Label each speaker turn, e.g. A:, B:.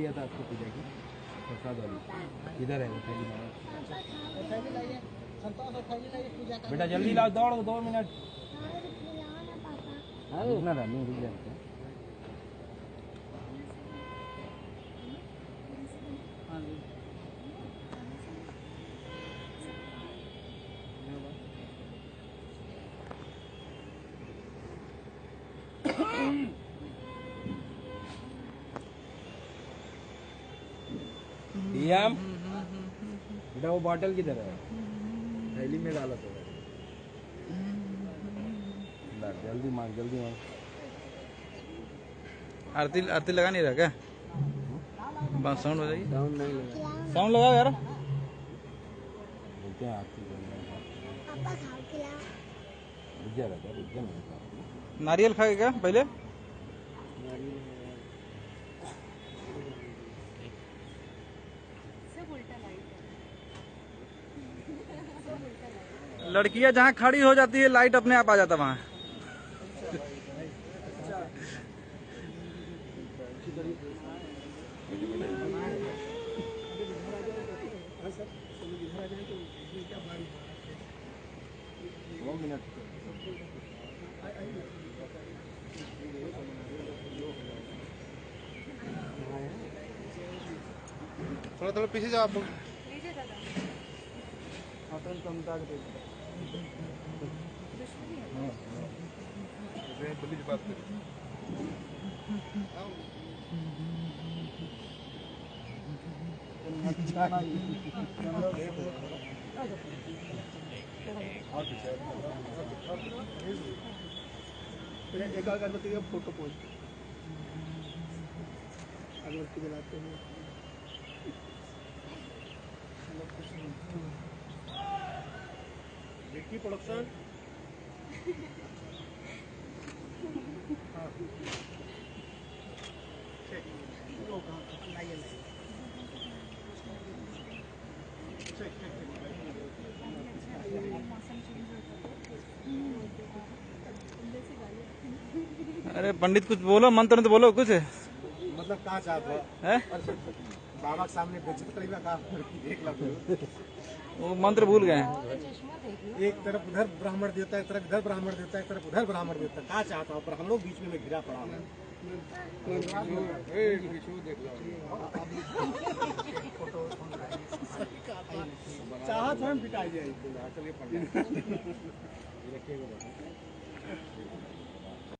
A: दिया था आपको पूजा की प्रसाद वाली, इधर है थैली। बेटा जल्दी लाओ, दौड़ 2 मिनट। रुकना था, नहीं रुक जाए। डीएम बेटा वो बॉटल किधर है? थैली में डाला तो। जल्दी मार, जल्दी मार।
B: आरती आरती लगा नहीं रहा क्या? साउंड हो जाएगी।
A: साउंड नहीं लगा,
B: साउंड लगाओ यार।
A: बोलते हैं आरती करने।
B: नारियल खाएगा क्या पहले? लड़कियां जहाँ खड़ी हो जाती है लाइट अपने आप आ जाता वहाँ।
C: थोड़ा थोड़ा पीछे जाओ आप लोग। पुलिस बात करें। एक अगरबत्ती का फोटो पोस्ट अगरबत्ती जलाते हैं। विक्की प्रोडक्शन।
B: अरे पंडित कुछ बोलो, मंत्र तो बोलो कुछ।
C: मतलब कहा चाहते
B: है?
C: बाबा के सामने बेइज्जत करेगा का देख लो।
B: वो मंत्र भूल गए हैं।
C: एक तरफ उधर ब्राह्मण देवता, एक तरफ इधर ब्राह्मण देवता, एक तरफ उधर ब्राह्मण देवता। कहा चाहता हूँ ब्राह्मणों बीच में मैं घिरा पड़ा हूँ। चाहत हम पिटाई जाए।